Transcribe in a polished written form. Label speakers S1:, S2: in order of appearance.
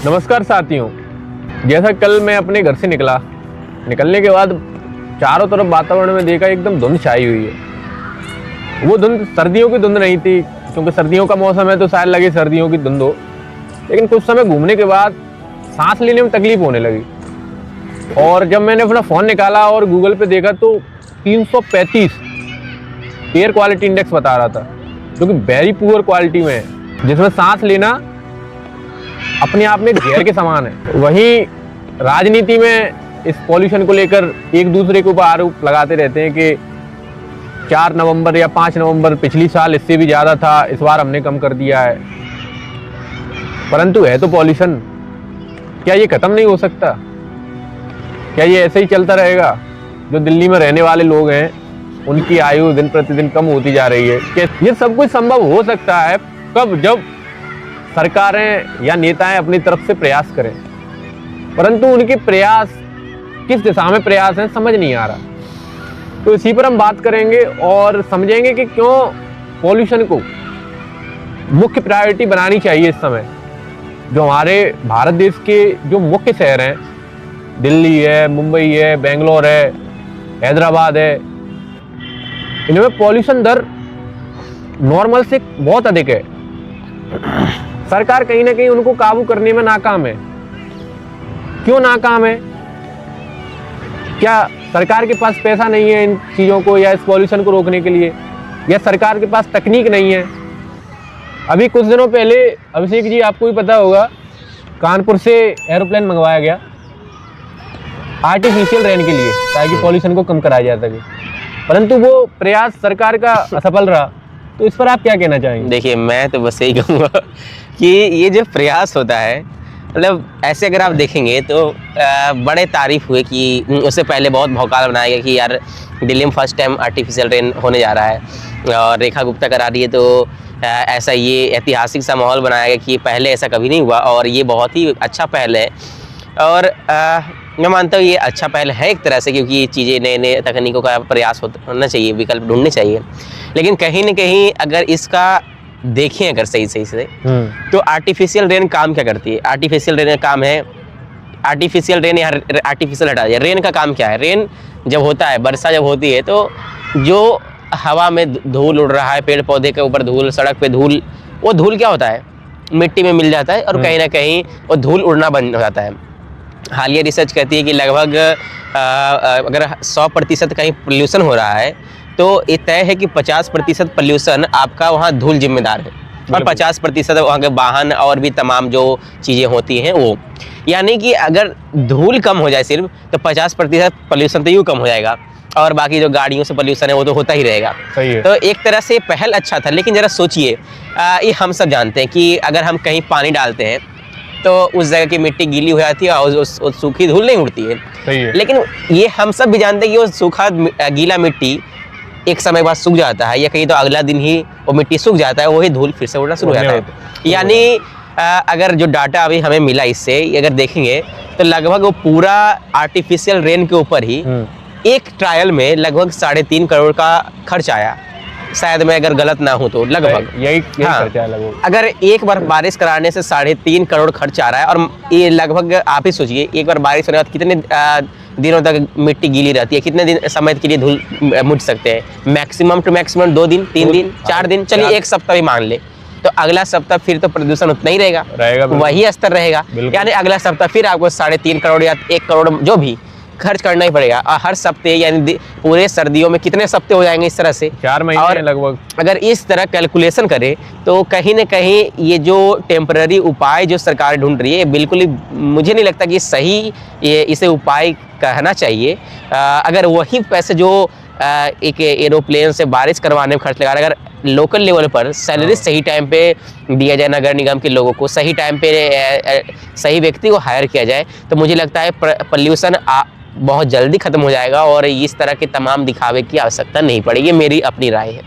S1: नमस्कार साथियों, जैसा कल मैं अपने घर से निकलने के बाद चारों तरफ वातावरण में देखा एकदम धुंध छाई हुई है। वो धुंध सर्दियों की धुंध नहीं थी, क्योंकि सर्दियों का मौसम है तो शायद लगे सर्दियों की धुंध हो, लेकिन कुछ समय घूमने के बाद सांस लेने में तकलीफ होने लगी। और जब मैंने अपना फ़ोन निकाला और गूगल पे देखा तो 335 एयर क्वालिटी इंडेक्स बता रहा था, जो कि वेरी पुअर क्वालिटी में है, जिसमें सांस लेना अपने आप में जहर के समान है। वहीं राजनीति में इस पॉल्यूशन को लेकर एक दूसरे के ऊपर आरोप लगाते रहते हैं कि 4 नवंबर या 5 नवंबर पिछली साल इससे भी ज़्यादा था, इस बार हमने कम कर दिया है। परंतु है तो पॉल्यूशन, क्या ये ख़त्म नहीं हो सकता? क्या ये ऐसे ही चलता रहेगा? जो दिल्ली में रहने वाले लोग हैं उनकी आयु दिन प्रतिदिन कम होती जा रही है। क्या ये सब कुछ संभव हो सकता है कब? जब सरकारें या नेताएं अपनी तरफ से प्रयास करें, परंतु उनके प्रयास किस दिशा में प्रयास हैं समझ नहीं आ रहा। तो इसी पर हम बात करेंगे और समझेंगे कि क्यों पॉल्यूशन को मुख्य प्रायोरिटी बनानी चाहिए इस समय। जो हमारे भारत देश के जो मुख्य शहर हैं, दिल्ली है, मुंबई है, बेंगलोर है, हैदराबाद है, इनमें पॉल्यूशन दर नॉर्मल से बहुत अधिक है। सरकार कहीं ना कहीं उनको काबू करने में नाकाम है। क्यों नाकाम है? क्या सरकार के पास पैसा नहीं है इन चीज़ों को या इस पॉल्यूशन को रोकने के लिए, या सरकार के पास तकनीक नहीं है? अभी कुछ दिनों पहले अभिषेक जी, आपको भी पता होगा, कानपुर से एरोप्लेन मंगवाया गया आर्टिफिशियल रेन के लिए, ताकि पॉल्यूशन को कम कराया जा सके, परंतु वो प्रयास सरकार का असफल रहा। तो इस पर आप क्या कहना चाहेंगे?
S2: देखिए, मैं तो बस यही कहूँगा कि ये जो प्रयास होता है, मतलब ऐसे अगर आप देखेंगे तो बड़े तारीफ हुए कि उससे पहले बहुत भौकाल बनाया गया कि यार दिल्ली में फर्स्ट टाइम आर्टिफिशियल रेन होने जा रहा है और रेखा गुप्ता करा रही है, तो ऐसा ये ऐतिहासिक सा माहौल बनाया गया कि पहले ऐसा कभी नहीं हुआ और ये बहुत ही अच्छा पहल है। और मैं मानता हूँ ये अच्छा पहल है एक तरह से, क्योंकि ये चीज़ें नए नए तकनीकों का प्रयास होना चाहिए, विकल्प ढूंढने चाहिए। लेकिन कहीं ना कहीं अगर इसका देखें अगर सही से तो आर्टिफिशियल रेन काम क्या करती है? आर्टिफिशियल रेन का काम है, आर्टिफिशियल रेन या आर्टिफिशियल हटा दिया। रेन का काम क्या है? रेन जब होता है, वर्षा जब होती है, तो जो हवा में धूल उड़ रहा है, पेड़ पौधे के ऊपर धूल, सड़क पे धूल, वो धूल क्या होता है? मिट्टी में मिल जाता है और कहीं ना कहीं वो धूल उड़ना बंद हो जाता है। हालिया रिसर्च कहती है कि लगभग अगर 100% कहीं पोल्यूशन हो रहा है तो ये तय है कि 50% पोल्यूशन आपका वहाँ धूल जिम्मेदार है और 50% वहाँ के वाहन और भी तमाम जो चीज़ें होती हैं वो। यानी कि अगर धूल कम हो जाए सिर्फ, तो 50% पोल्यूशन तो यूँ कम हो जाएगा और बाकी जो गाड़ियों से पोल्यूशन है वो तो होता ही रहेगा।
S1: सही है।
S2: तो एक तरह से पहल अच्छा था, लेकिन ज़रा सोचिए, ये हम सब जानते हैं कि अगर हम कहीं पानी डालते हैं तो उस जगह की मिट्टी गीली हो जाती है और उस सूखी धूल नहीं उड़ती है।
S1: सही है।
S2: लेकिन ये हम सब भी जानते हैं कि वो सूखा गीला मिट्टी एक समय बाद सूख जाता है, या कहीं तो अगला दिन ही वो मिट्टी सूख जाता है, वही धूल फिर से उड़ना शुरू हो जाता है। यानी अगर जो डाटा अभी हमें मिला इससे अगर देखेंगे तो लगभग वो पूरा आर्टिफिशियल रेन के ऊपर ही एक ट्रायल में लगभग 3.5 करोड़ का खर्च आया, शायद मैं अगर गलत ना हूँ तो लगभग
S1: यही
S2: हाँ,
S1: खर्चा है लगभग।
S2: अगर एक बार बारिश कराने से 3.5 करोड़ खर्च आ रहा है, और ये लगभग आप ही सोचिए एक बार बारिश होने के बाद कितने दिनों तक मिट्टी गीली रहती है, कितने दिन समय के लिए धूल मुझ सकते हैं? मैक्सिमम टू मैक्सिमम 2 दिन, 3 दिन, 4 दिन, चलिए 1 सप्ताह भी मान ले, तो अगला सप्ताह फिर तो प्रदूषण उतना ही रहेगा, वही स्तर रहेगा। यानी अगला सप्ताह फिर आपको 3.5 करोड़ या 1 करोड़ जो भी खर्च करना ही पड़ेगा। और हर सप्ते यानी पूरे सर्दियों में कितने सप्ते हो जाएंगे इस तरह से?
S1: 4 महीने लगभग। अगर
S2: इस तरह कैलकुलेशन करें तो कहीं ना कहीं ये जो टेम्पररी उपाय जो सरकार ढूंढ रही है, बिल्कुल ही मुझे नहीं लगता कि सही ये इसे उपाय कहना चाहिए। अगर वही पैसे जो एक एरोप्लेन से बारिश करवाने में खर्च लगा रहे, अगर लोकल लेवल पर सैलरी सही टाइम पे दिया जाए, नगर निगम के लोगों को सही टाइम पे सही व्यक्ति को हायर किया जाए, तो मुझे लगता है पोल्यूशन बहुत जल्दी खत्म हो जाएगा और इस तरह के तमाम दिखावे की आवश्यकता नहीं पड़ेगी। मेरी अपनी राय है।